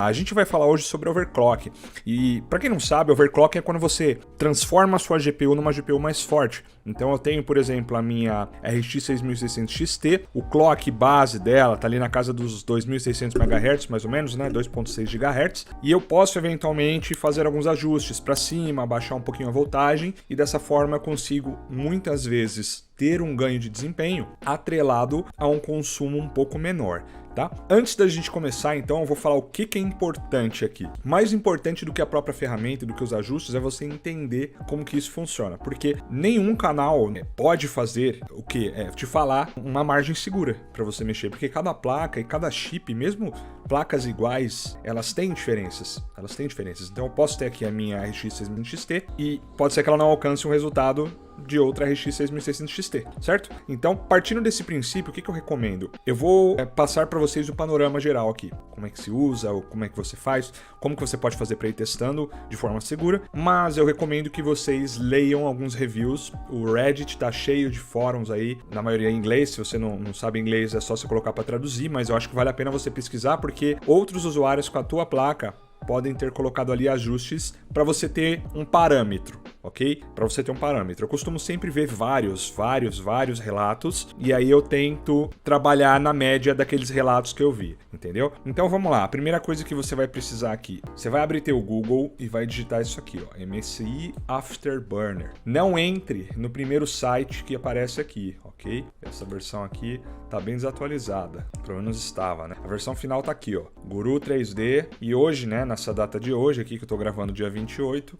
A gente vai falar hoje sobre overclock. E para quem não sabe, overclock é quando você transforma a sua GPU numa GPU mais forte. Então eu tenho, por exemplo, a minha RX 6600 XT, o clock base dela tá ali na casa dos 2600 MHz, mais ou menos, né, 2.6 GHz, e eu posso eventualmente fazer alguns ajustes para cima, baixar um pouquinho a voltagem, e dessa forma eu consigo muitas vezes ter um ganho de desempenho atrelado a um consumo um pouco menor. Tá? Antes da gente começar, então, eu vou falar o que é importante aqui. Mais importante do que a própria ferramenta, do que os ajustes, é você entender como que isso funciona. Porque nenhum canal pode fazer o que? É te falar uma margem segura para você mexer. Porque cada placa e cada chip, mesmo placas iguais, elas têm diferenças. Então eu posso ter aqui a minha RX 6000 XT e pode ser que ela não alcance um resultado de outra RX 6600 XT, certo? Então, partindo desse princípio, o que eu recomendo? Eu vou passar para vocês o panorama geral aqui. Como é que se usa, como é que você faz, como que você pode fazer para ir testando de forma segura, mas eu recomendo que vocês leiam alguns reviews. O Reddit tá cheio de fóruns aí, na maioria em inglês. Se você não sabe inglês, é só você colocar para traduzir, mas eu acho que vale a pena você pesquisar, porque outros usuários com a tua placa podem ter colocado ali ajustes para você ter um parâmetro, ok? Para você ter um parâmetro. Eu costumo sempre ver vários relatos e aí eu tento trabalhar na média daqueles relatos que eu vi, entendeu? Então vamos lá, a primeira coisa que você vai precisar aqui, você vai abrir teu Google e vai digitar isso aqui, ó, MSI Afterburner. Não entre no primeiro site que aparece aqui, ok? Essa versão aqui tá bem desatualizada, pelo menos estava, né? A versão final tá aqui, ó, Guru 3D, e hoje, né, nessa data de hoje aqui, que eu tô gravando dia 28,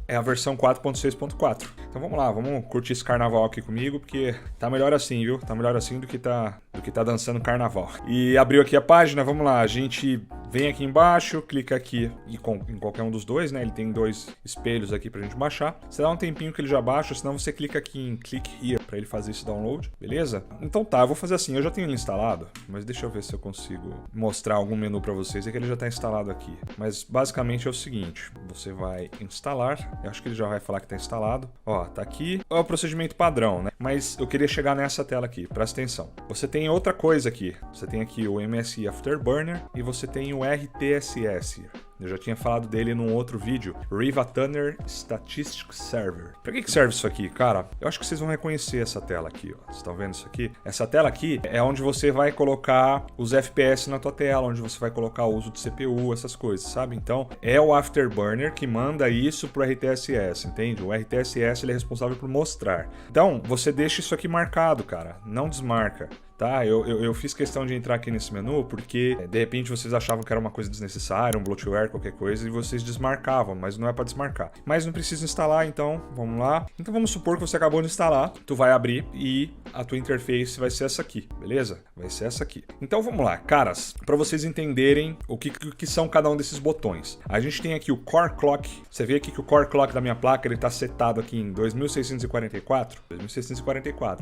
é a versão 4.6.4. Então vamos lá, vamos curtir esse carnaval aqui comigo, porque tá melhor assim, viu? Tá melhor assim do que tá dançando carnaval. E abriu aqui a página, vamos lá, a gente vem aqui embaixo, clica aqui em qualquer um dos dois, né? Ele tem dois espelhos aqui pra gente baixar. Você dá um tempinho que ele já baixa, senão você clica aqui em Click Here pra ele fazer esse download, beleza? Então tá, eu vou fazer assim, eu já tenho ele instalado, mas deixa eu ver se eu consigo mostrar algum menu pra vocês, é que ele já tá instalado aqui. Mas basicamente é o seguinte, você vai instalar, eu acho que ele já vai falar que tá instalado. Ó, tá aqui, é o procedimento padrão, né? Mas eu queria chegar nessa tela aqui, presta atenção. Você tem outra coisa aqui, você tem aqui o MSI Afterburner e você tem o RTSS. Eu já tinha falado dele num outro vídeo, Riva Tuner Statistics Server. Pra que serve isso aqui, cara? Eu acho que vocês vão reconhecer essa tela aqui, ó. Vocês estão vendo isso aqui? Essa tela aqui é onde você vai colocar os FPS na tua tela, onde você vai colocar o uso de CPU, essas coisas, sabe? Então, é o Afterburner que manda isso pro RTSS, entende? O RTSS ele é responsável por mostrar. Então, você deixa isso aqui marcado, cara. Não desmarca. Tá, eu fiz questão de entrar aqui nesse menu porque de repente vocês achavam que era uma coisa desnecessária, um bloatware, qualquer coisa, e vocês desmarcavam, mas não é para desmarcar. Mas não precisa instalar, então vamos lá. Então vamos supor que você acabou de instalar, tu vai abrir e a tua interface vai ser essa aqui, beleza? Vai ser essa aqui. Então vamos lá, caras, para vocês entenderem o que são cada um desses botões. A gente tem aqui o Core Clock, você vê aqui que o Core Clock da minha placa, ele tá setado aqui em 2644.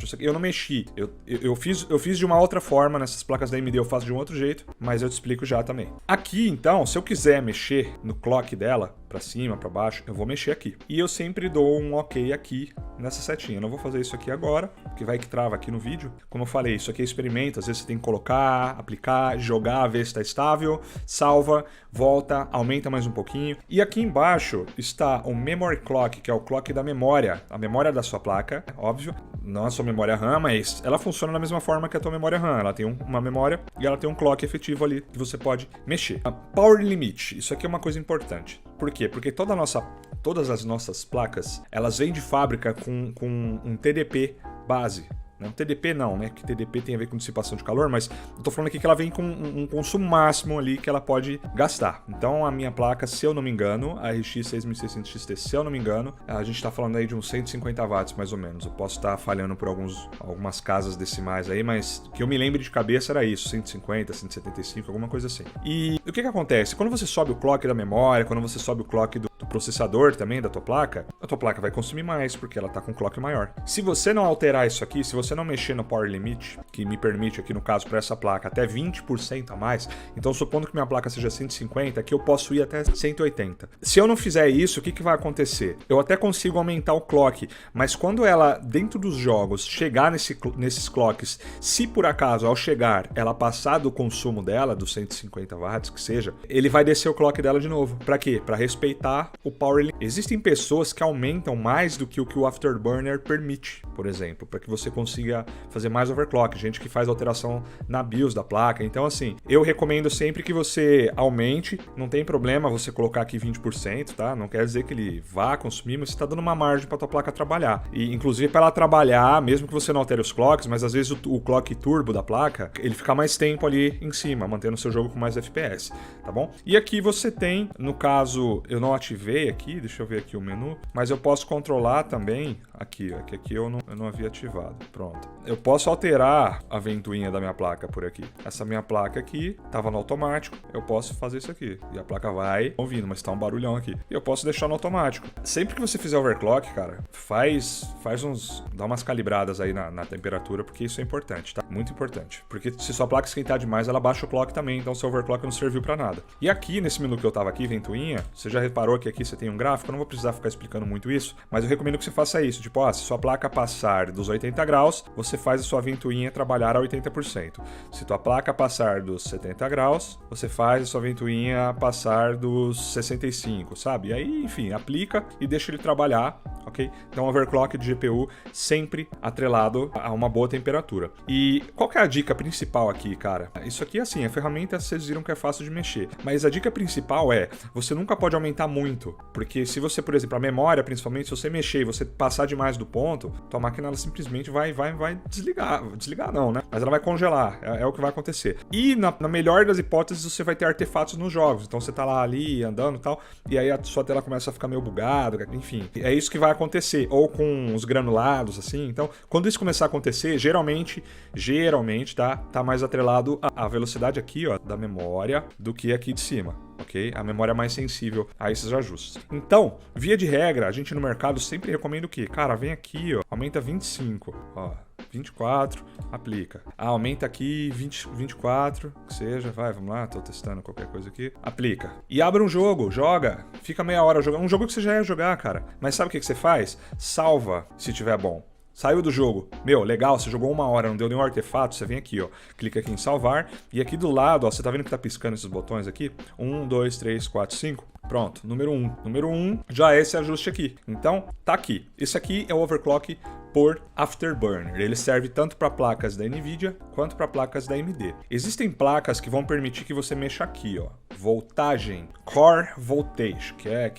Isso aqui eu não mexi, eu fiz de uma outra forma, nessas placas da AMD eu faço de um outro jeito, mas eu te explico já também. Aqui, então, se eu quiser mexer no clock dela, pra cima, pra baixo, eu vou mexer aqui. E eu sempre dou um OK aqui nessa setinha. Eu não vou fazer isso aqui agora, porque vai que trava aqui no vídeo. Como eu falei, isso aqui é experimento, às vezes você tem que colocar, aplicar, jogar, ver se está estável, salva, volta, aumenta mais um pouquinho. E aqui embaixo está o Memory Clock, que é o clock da memória, a memória da sua placa, óbvio, não a sua memória RAM, mas ela funciona da mesma forma que a tua memória RAM. Ela tem uma memória e ela tem um clock efetivo ali que você pode mexer. A Power Limit, isso aqui é uma coisa importante. Por quê? Porque todas as nossas placas, elas vêm de fábrica com um TDP base. Não, TDP não, né? Que TDP tem a ver com dissipação de calor, mas eu tô falando aqui que ela vem com um consumo máximo ali que ela pode gastar. Então a minha placa, se eu não me engano, a RX 6600 XT, se eu não me engano, a gente tá falando aí de uns 150 watts mais ou menos. Eu posso estar falhando por algumas casas decimais aí, mas que eu me lembre de cabeça era isso, 150, 175, alguma coisa assim. E o que acontece? Quando você sobe o clock da memória, quando você sobe o clock do processador também da tua placa, a tua placa vai consumir mais, porque ela tá com clock maior. Se você não alterar isso aqui, se você não mexer no Power Limit, que me permite aqui no caso para essa placa até 20% a mais, então supondo que minha placa seja 150, aqui eu posso ir até 180. Se eu não fizer isso, o que vai acontecer? Eu até consigo aumentar o clock, mas quando ela, dentro dos jogos, chegar nesses clocks, se por acaso ao chegar ela passar do consumo dela, dos 150 watts que seja, ele vai descer o clock dela de novo. Para quê? Para respeitar o Power Limit. Existem pessoas que aumentam mais do que o Afterburner permite, por exemplo, para que você consiga fazer mais overclock. Gente que faz alteração na BIOS da placa. Então, assim, eu recomendo sempre que você aumente. Não tem problema você colocar aqui 20%, tá? Não quer dizer que ele vá consumir, mas você está dando uma margem para tua placa trabalhar. E, inclusive, para ela trabalhar, mesmo que você não altere os clocks, mas às vezes o clock turbo da placa, ele fica mais tempo ali em cima, mantendo o seu jogo com mais FPS, tá bom? E aqui você tem, no caso, eu não ativei aqui, deixa eu ver aqui o menu, mas eu posso controlar também, aqui, ó, que aqui eu não havia ativado, pronto. Eu posso alterar a ventoinha da minha placa por aqui. Essa minha placa aqui estava no automático, eu posso fazer isso aqui. E a placa vai ouvindo, mas tá um barulhão aqui. E eu posso deixar no automático. Sempre que você fizer overclock, cara, dá umas calibradas aí na temperatura, porque isso é importante, tá? Muito importante. Porque se sua placa esquentar demais, ela baixa o clock também, então seu overclock não serviu pra nada. E aqui, nesse menu que eu tava aqui, ventoinha, você já reparou que aqui você tem um gráfico? Eu não vou precisar ficar explicando muito isso, mas eu recomendo que você faça isso. Tipo, se sua placa passar dos 80 graus, você faz a sua ventoinha trabalhar a 80%. Se tua placa passar dos 70 graus, você faz a sua ventoinha passar dos 65, sabe? E aí, enfim, aplica e deixa ele trabalhar, ok? Então, overclock de GPU sempre atrelado a uma boa temperatura. E qual que é a dica principal aqui, cara? Isso aqui, assim, a ferramenta vocês viram que é fácil de mexer, mas a dica principal é, você nunca pode aumentar muito, porque se você, por exemplo, a memória, principalmente, se você mexer e você passar demais do ponto, tua máquina ela simplesmente vai desligar não, né? Mas ela vai congelar, é o que vai acontecer. E na melhor das hipóteses, você vai ter artefatos nos jogos, então você tá lá ali andando e tal, e aí a sua tela começa a ficar meio bugada, enfim, é isso que vai acontecer, ou com os granulados, assim. Então, quando isso começar a acontecer, geralmente, tá mais atrelado à velocidade aqui, ó, da memória, do que aqui de cima. Ok? A memória é mais sensível a esses ajustes. Então, via de regra, a gente no mercado sempre recomenda o quê? Cara, vem aqui, ó, aumenta 25, ó, 24, aplica. Aumenta aqui 24, que seja, vamos lá, tô testando qualquer coisa aqui. Aplica. E abre um jogo, joga, fica meia hora jogando. Um jogo que você já ia jogar, cara. Mas sabe o que você faz? Salva, se tiver bom. Saiu do jogo, legal, você jogou 1 hora, não deu nenhum artefato, você vem aqui, ó, clica aqui em salvar, e aqui do lado, ó, você tá vendo que tá piscando esses botões aqui? 1, 2, 3, 4, 5, pronto, número 1. Número 1 já é esse ajuste aqui, então tá aqui. Esse aqui é o overclock por Afterburner. Ele serve tanto para placas da NVIDIA quanto para placas da AMD. Existem placas que vão permitir que você mexa aqui, ó, voltagem, Core Voltage, que é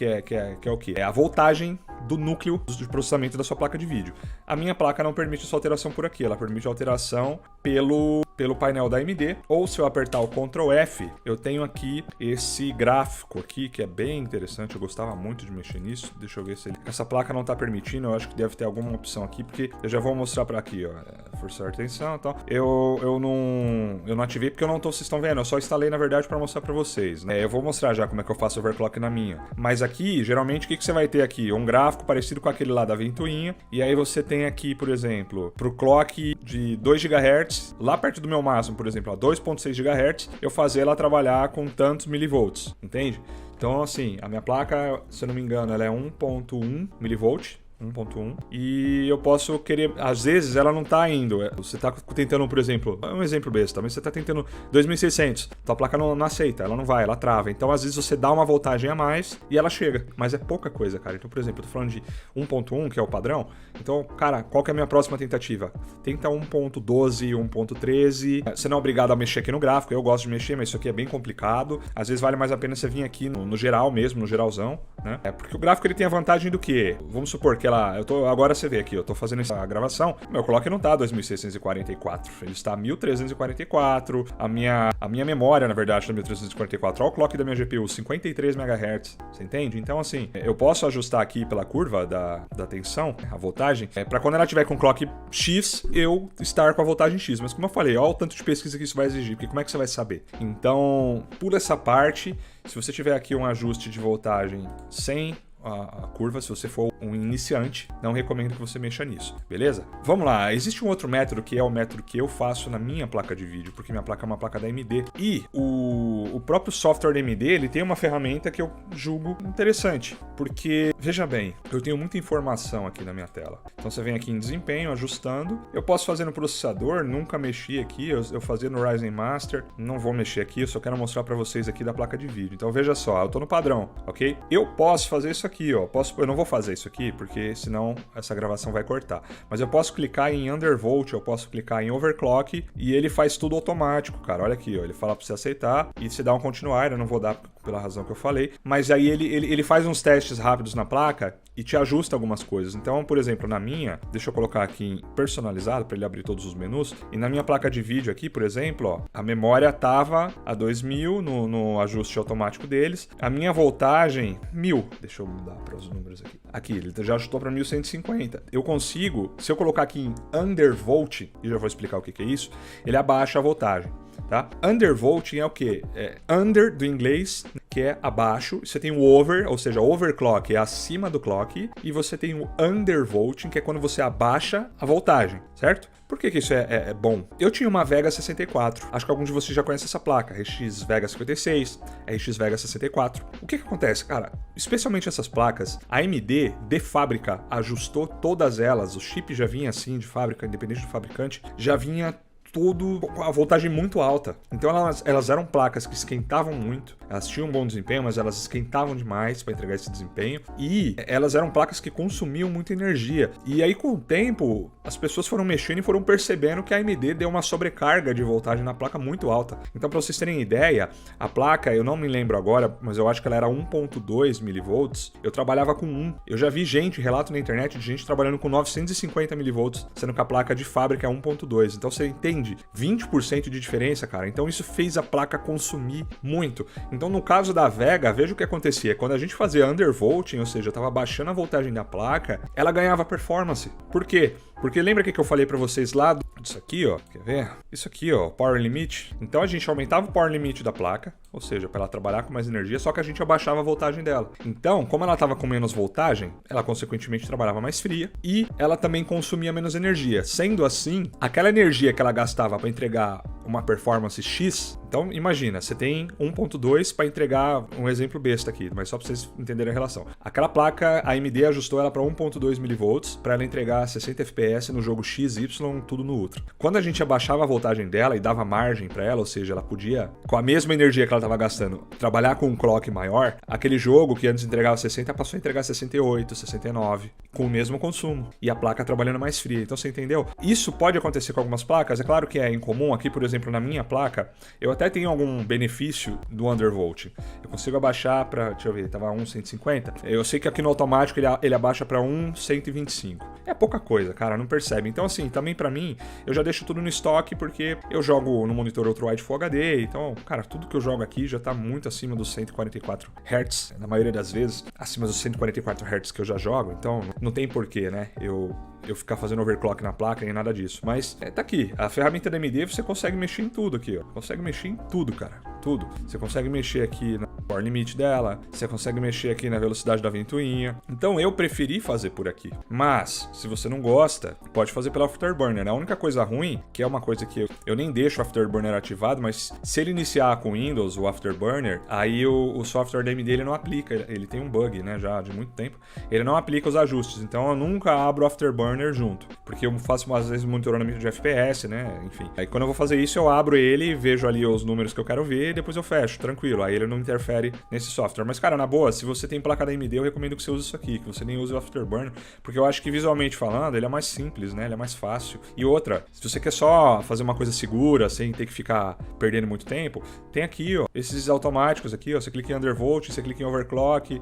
o quê? É a voltagem do núcleo de processamento da sua placa de vídeo. A minha placa não permite essa alteração por aqui, ela permite alteração pelo painel da AMD, ou se eu apertar o Ctrl F, eu tenho aqui esse gráfico aqui, que é bem interessante, eu gostava muito de mexer nisso. Deixa eu ver se essa placa não está permitindo, eu acho que deve ter alguma opção aqui, porque eu já vou mostrar para aqui, ó, forçar a atenção e tal. Eu não ativei porque vocês estão vendo, eu só instalei na verdade para mostrar para vocês, né? Eu vou mostrar já como é que eu faço overclock na minha. Mas aqui, geralmente, o que você vai ter aqui? Um gráfico parecido com aquele lá da ventoinha, e aí você tem aqui, por exemplo, pro clock de 2 GHz, lá perto do meu máximo, por exemplo, a 2.6 GHz, eu fazer ela trabalhar com tantos milivolts, entende? Então, assim, a minha placa, se eu não me engano, ela é 1.1 milivolt, 1.1, e eu posso querer, às vezes ela não tá indo, você tá tentando, por exemplo, um exemplo besta, mas você tá tentando 2600, tua placa não aceita, ela não vai, ela trava, então às vezes você dá uma voltagem a mais e ela chega, mas é pouca coisa, cara. Então, por exemplo, eu tô falando de 1.1, que é o padrão, então, cara, qual que é a minha próxima tentativa? Tenta 1.12, 1.13, você não é obrigado a mexer aqui no gráfico, eu gosto de mexer, mas isso aqui é bem complicado, às vezes vale mais a pena você vir aqui no geral mesmo, no geralzão, né? Porque o gráfico ele tem a vantagem do que, vamos supor que lá, agora você vê aqui, eu tô fazendo essa gravação, meu clock não tá 2644, ele está 1344, a minha memória, na verdade, tá 1344, olha o clock da minha GPU, 53 MHz, você entende? Então, assim, eu posso ajustar aqui pela curva da tensão, a voltagem, para quando ela tiver com clock X, eu estar com a voltagem X, mas como eu falei, olha o tanto de pesquisa que isso vai exigir, porque como é que você vai saber? Então, pula essa parte, se você tiver aqui um ajuste de voltagem sem a curva, se você for um iniciante, não recomendo que você mexa nisso, beleza? Vamos lá, existe um outro método que é o método que eu faço na minha placa de vídeo, porque minha placa é uma placa da AMD, e o próprio software da AMD, ele tem uma ferramenta que eu julgo interessante, porque, veja bem, eu tenho muita informação aqui na minha tela, então você vem aqui em desempenho, ajustando, eu posso fazer no processador, nunca mexi aqui, eu fazia no Ryzen Master, não vou mexer aqui, eu só quero mostrar para vocês aqui da placa de vídeo, então veja só, eu tô no padrão, ok? Eu posso fazer isso aqui, ó, eu não vou fazer isso aqui, porque senão essa gravação vai cortar. Mas eu posso clicar em undervolt, eu posso clicar em overclock e ele faz tudo automático, cara. Olha aqui, ó, ele fala para você aceitar e você dá um continuar, eu não vou dar pela razão que eu falei, mas aí ele faz uns testes rápidos na placa e te ajusta algumas coisas. Então, por exemplo, na minha, deixa eu colocar aqui em personalizado para ele abrir todos os menus, e na minha placa de vídeo aqui, por exemplo, ó, a memória tava a 2000 no ajuste automático deles, a minha voltagem 1000, deixa eu mudar para os números aqui. Aqui, ele já ajustou para 1150. Eu consigo, se eu colocar aqui em undervolt, e já vou explicar o que é isso, ele abaixa a voltagem. Tá? Undervolting é o que? É under do inglês, que é abaixo. Você tem o over, ou seja, overclock é acima do clock. E você tem o undervolting, que é quando você abaixa a voltagem, certo? Por que isso é bom? Eu tinha uma Vega 64. Acho que alguns de vocês já conhecem essa placa. RX Vega 56, RX Vega 64. O que acontece, cara? Especialmente essas placas, a AMD, de fábrica, ajustou todas elas. O chip já vinha assim, de fábrica, independente do fabricante, já vinha tudo com a voltagem muito alta. Então elas eram placas que esquentavam muito, elas tinham um bom desempenho, mas elas esquentavam demais para entregar esse desempenho, e elas eram placas que consumiam muita energia. E aí, com o tempo, as pessoas foram mexendo e foram percebendo que a AMD deu uma sobrecarga de voltagem na placa muito alta. Então, para vocês terem ideia, a placa, eu não me lembro agora, mas eu acho que ela era 1.2 mV, eu trabalhava com 1. Eu já vi relato na internet de gente trabalhando com 950 mV, sendo que a placa de fábrica é 1.2. Então você entende 20% de diferença, cara. Então isso fez a placa consumir muito. Então no caso da Vega, veja o que acontecia. Quando a gente fazia undervolting, ou seja, eu tava baixando a voltagem da placa, ela ganhava performance. Por quê? Porque lembra que eu falei pra vocês lá disso aqui, ó, quer ver? Isso aqui, ó, Power Limit. Então a gente aumentava o Power Limit da placa, ou seja, para ela trabalhar com mais energia, só que a gente abaixava a voltagem dela. Então, como ela estava com menos voltagem, ela consequentemente trabalhava mais fria e ela também consumia menos energia. Sendo assim, aquela energia que ela gastava para entregar uma performance X, então imagina, você tem 1.2 para entregar um exemplo besta aqui, mas só para vocês entenderem a relação. Aquela placa, a AMD ajustou ela para 1.2 mV para ela entregar 60 FPS no jogo XY, tudo no Ultra. Quando a gente abaixava a voltagem dela e dava margem para ela, ou seja, ela podia, com a mesma energia que ela estava gastando, trabalhar com um clock maior, aquele jogo que antes entregava 60 passou a entregar 68, 69, com o mesmo consumo. E a placa trabalhando mais fria. Então você entendeu? Isso pode acontecer com algumas placas, é claro que é incomum. Aqui, por exemplo, na minha placa, eu até tenho algum benefício do undervolting. Eu consigo abaixar para, deixa eu ver, tava 1.150. Eu sei que aqui no automático ele abaixa para 1.125. É pouca coisa, cara, não percebe. Então assim, também para mim, eu já deixo tudo no estoque porque eu jogo no monitor Ultra Wide Full HD, então, cara, tudo que eu jogo aqui já tá muito acima dos 144 Hz, na maioria das vezes, acima dos 144 Hz que eu já jogo, então não tem porquê, né, eu ficar fazendo overclock na placa nem nada disso. Mas tá aqui, a ferramenta da AMD você consegue mexer em tudo aqui, ó. Consegue mexer em tudo, cara, tudo. Você consegue mexer aqui na Power Limit dela, você consegue mexer aqui na velocidade da ventoinha. Então eu preferi fazer por aqui. Mas, se você não gosta, pode fazer pela Afterburner. A única coisa ruim, que é uma coisa que eu nem deixo o Afterburner ativado, mas se ele iniciar com Windows, o Afterburner, aí o software da AMD ele não aplica, ele tem um bug, né, já de muito tempo, ele não aplica os ajustes. Então eu nunca abro o Afterburner junto, porque eu faço às vezes monitoramento de FPS, né, enfim. Aí quando eu vou fazer isso, eu abro ele, vejo ali os números que eu quero ver e depois eu fecho, tranquilo. Aí ele não interfere confere nesse software. Mas, cara, na boa, se você tem placa da AMD, eu recomendo que você use isso aqui, que você nem use o Afterburner, porque eu acho que visualmente falando, ele é mais simples, né? Ele é mais fácil. E outra, se você quer só fazer uma coisa segura, sem ter que ficar perdendo muito tempo, tem aqui, ó, esses automáticos aqui, ó, você clica em Undervolt, você clica em Overclock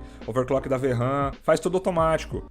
da VRAM, faz tudo automático,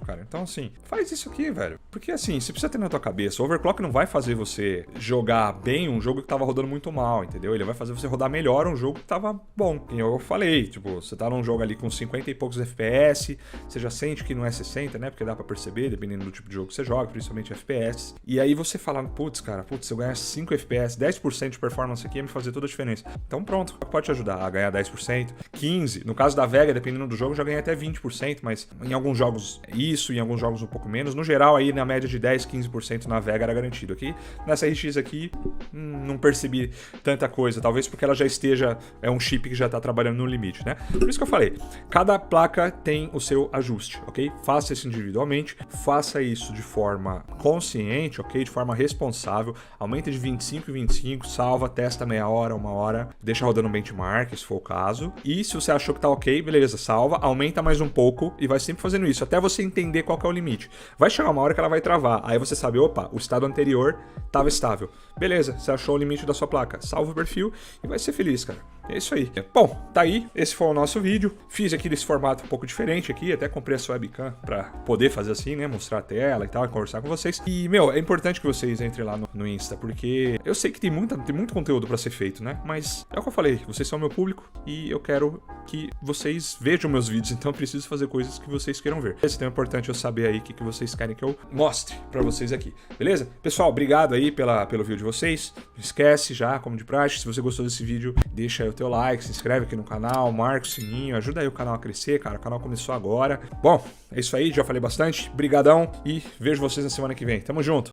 cara. Então, assim, faz isso aqui, velho. Porque, assim, você precisa ter na tua cabeça, o Overclock não vai fazer você jogar bem um jogo que tava rodando muito mal, entendeu? Ele vai fazer você rodar melhor um jogo que tava bom. E eu falei, tipo, você tá num jogo ali com 50 e poucos FPS, você já sente que não é 60, né? Porque dá pra perceber, dependendo do tipo de jogo que você joga, principalmente FPS. E aí você fala, putz, se eu ganhar 5 FPS, 10% de performance aqui ia me fazer toda a diferença. Então pronto, pode te ajudar a ganhar 10%, 15%. No caso da Vega, dependendo do jogo, eu já ganhei até 20%, mas em alguns jogos isso, em alguns jogos um pouco menos. No geral, aí na média de 10, 15% na Vega era garantido. Aqui, nessa RX aqui, não percebi tanta coisa, talvez porque ela já esteja, é um chip que já está trabalhando no limite, né? Por isso que eu falei, cada placa tem o seu ajuste, ok? Faça isso individualmente, faça isso de forma consciente, ok? De forma responsável, aumenta de 25 em 25, salva, testa meia hora, uma hora, deixa rodando um benchmark, se for o caso. E se você achou que tá ok, beleza, salva, aumenta mais um pouco e vai sempre fazendo isso, até você entender qual que é o limite. Vai chegar uma hora que ela vai travar, aí você sabe, opa, o estado anterior estava estável. Beleza, você achou o limite da sua placa, salva o perfil e vai ser feliz, cara. É isso aí. Bom, tá aí, esse foi o nosso vídeo. Fiz aqui desse formato um pouco diferente aqui, até comprei a sua webcam pra poder fazer assim, né, mostrar a tela e tal, e conversar com vocês. E, meu, é importante que vocês entrem lá no Insta, porque eu sei que tem muito conteúdo pra ser feito, né, mas é o que eu falei, vocês são meu público e eu quero que vocês vejam meus vídeos, então eu preciso fazer coisas que vocês queiram ver. Então é importante eu saber aí o que vocês querem que eu mostre pra vocês aqui, beleza? Pessoal, obrigado aí pelo vídeo de vocês. Não esquece já, como de praxe, se você gostou desse vídeo, deixa aí o teu like, se inscreve aqui no canal, marca o sininho, ajuda aí o canal a crescer, cara, o canal começou agora. Bom, é isso aí, já falei bastante, brigadão e vejo vocês na semana que vem. Tamo junto!